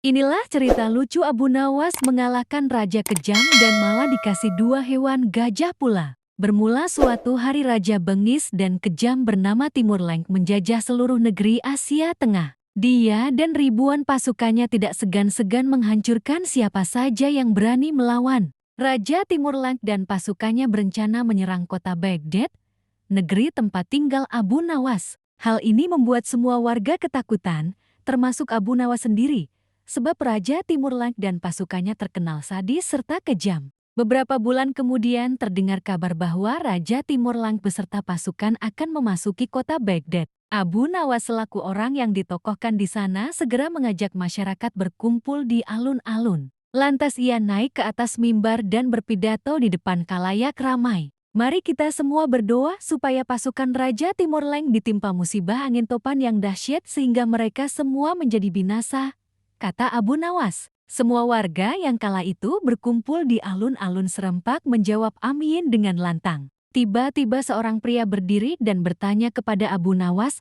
Inilah cerita lucu Abu Nawas mengalahkan Raja Kejam dan malah dikasih dua hewan gajah pula. Bermula suatu hari Raja Bengis dan Kejam bernama Timur Lenk menjajah seluruh negeri Asia Tengah. Dia dan ribuan pasukannya tidak segan-segan menghancurkan siapa saja yang berani melawan. Raja Timur Lenk dan pasukannya berencana menyerang kota Baghdad, negeri tempat tinggal Abu Nawas. Hal ini membuat semua warga ketakutan, termasuk Abu Nawas sendiri. Sebab Raja Timur Lenk dan pasukannya terkenal sadis serta kejam. Beberapa bulan kemudian terdengar kabar bahwa Raja Timur Lenk beserta pasukan akan memasuki kota Baghdad. Abu Nawas selaku orang yang ditokohkan di sana segera mengajak masyarakat berkumpul di alun-alun. Lantas ia naik ke atas mimbar dan berpidato di depan khalayak ramai. Mari kita semua berdoa supaya pasukan Raja Timur Lenk ditimpa musibah angin topan yang dahsyat sehingga mereka semua menjadi binasa, kata Abu Nawas. Semua warga yang kala itu berkumpul di alun-alun serempak menjawab amin dengan lantang. Tiba-tiba seorang pria berdiri dan bertanya kepada Abu Nawas,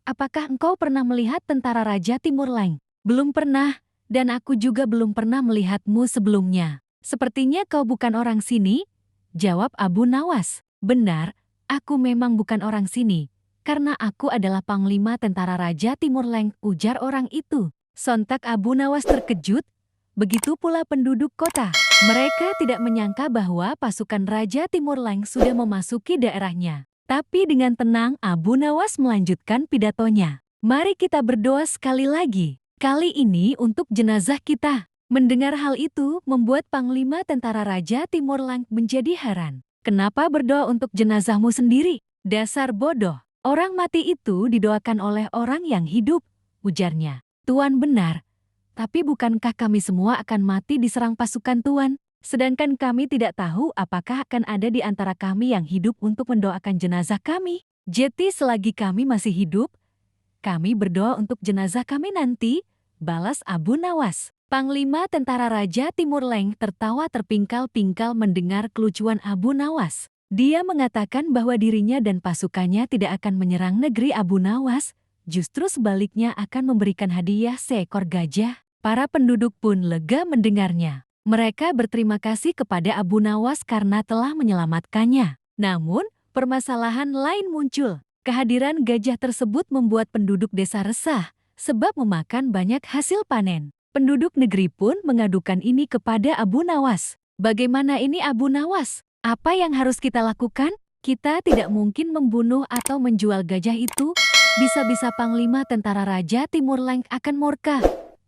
"Apakah engkau pernah melihat tentara Raja Timur Lenk?" "Belum pernah, dan aku juga belum pernah melihatmu sebelumnya. Sepertinya kau bukan orang sini?" jawab Abu Nawas. "Benar, aku memang bukan orang sini, karena aku adalah Panglima Tentara Raja Timur Lenk," ujar orang itu. Sontak Abu Nawas terkejut, begitu pula penduduk kota. Mereka tidak menyangka bahwa pasukan Raja Timur Lenk sudah memasuki daerahnya. Tapi dengan tenang Abu Nawas melanjutkan pidatonya. "Mari kita berdoa sekali lagi, kali ini untuk jenazah kita." Mendengar hal itu membuat Panglima Tentara Raja Timur Lenk menjadi heran. "Kenapa berdoa untuk jenazahmu sendiri? Dasar bodoh, orang mati itu didoakan oleh orang yang hidup," ujarnya. "Tuan benar, tapi bukankah kami semua akan mati diserang pasukan Tuan? Sedangkan kami tidak tahu apakah akan ada di antara kami yang hidup untuk mendoakan jenazah kami. Jadi selagi kami masih hidup, kami berdoa untuk jenazah kami nanti," balas Abu Nawas. Panglima Tentara Raja Timur Lenk tertawa terpingkal-pingkal mendengar kelucuan Abu Nawas. Dia mengatakan bahwa dirinya dan pasukannya tidak akan menyerang negeri Abu Nawas, justru sebaliknya akan memberikan hadiah seekor gajah. Para penduduk pun lega mendengarnya. Mereka berterima kasih kepada Abu Nawas karena telah menyelamatkannya. Namun, permasalahan lain muncul. Kehadiran gajah tersebut membuat penduduk desa resah, sebab memakan banyak hasil panen. Penduduk negeri pun mengadukan ini kepada Abu Nawas. "Bagaimana ini Abu Nawas? Apa yang harus kita lakukan? Kita tidak mungkin membunuh atau menjual gajah itu. Bisa-bisa Panglima Tentara Raja Timur Lenk akan murka,"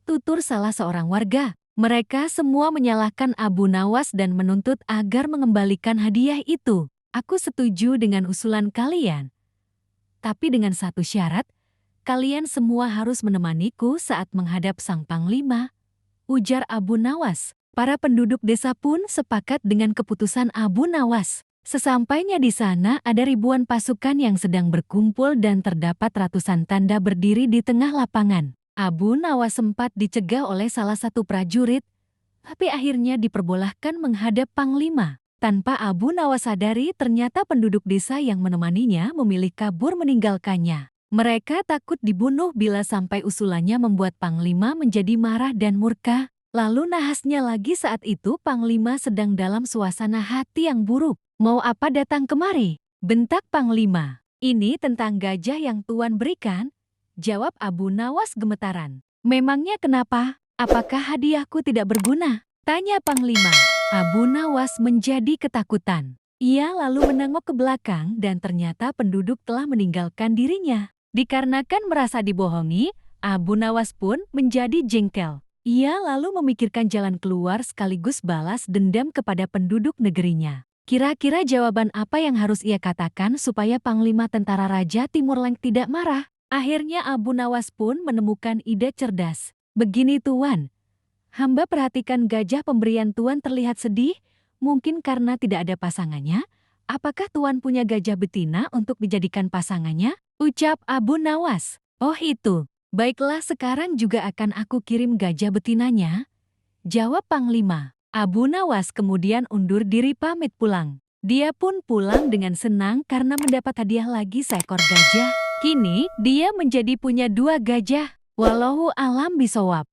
tutur salah seorang warga. Mereka semua menyalahkan Abu Nawas dan menuntut agar mengembalikan hadiah itu. "Aku setuju dengan usulan kalian. Tapi dengan satu syarat, kalian semua harus menemaniku saat menghadap sang Panglima," ujar Abu Nawas. Para penduduk desa pun sepakat dengan keputusan Abu Nawas. Sesampainya di sana ada ribuan pasukan yang sedang berkumpul dan terdapat ratusan tanda berdiri di tengah lapangan. Abu Nawas sempat dicegah oleh salah satu prajurit, tapi akhirnya diperbolehkan menghadap Panglima. Tanpa Abu Nawas sadari ternyata penduduk desa yang menemaninya memilih kabur meninggalkannya. Mereka takut dibunuh bila sampai usulannya membuat Panglima menjadi marah dan murka. Lalu nahasnya lagi saat itu Panglima sedang dalam suasana hati yang buruk. "Mau apa datang kemari?" bentak Panglima. "Ini tentang gajah yang Tuan berikan," jawab Abu Nawas gemetaran. "Memangnya kenapa? Apakah hadiahku tidak berguna?" tanya Panglima. Abu Nawas menjadi ketakutan. Ia lalu menengok ke belakang dan ternyata penduduk telah meninggalkan dirinya. Dikarenakan merasa dibohongi, Abu Nawas pun menjadi jengkel. Ia lalu memikirkan jalan keluar sekaligus balas dendam kepada penduduk negerinya. Kira-kira jawaban apa yang harus ia katakan supaya Panglima Tentara Raja Timur Lenk tidak marah? Akhirnya Abu Nawas pun menemukan ide cerdas. "Begini Tuan, hamba perhatikan gajah pemberian Tuan terlihat sedih, mungkin karena tidak ada pasangannya. Apakah Tuan punya gajah betina untuk dijadikan pasangannya?" ucap Abu Nawas. "Oh itu, baiklah sekarang juga akan aku kirim gajah betinanya," jawab Panglima. Abu Nawas kemudian undur diri pamit pulang. Dia pun pulang dengan senang karena mendapat hadiah lagi seekor gajah. Kini dia menjadi punya dua gajah. Wallahu alam bisawab.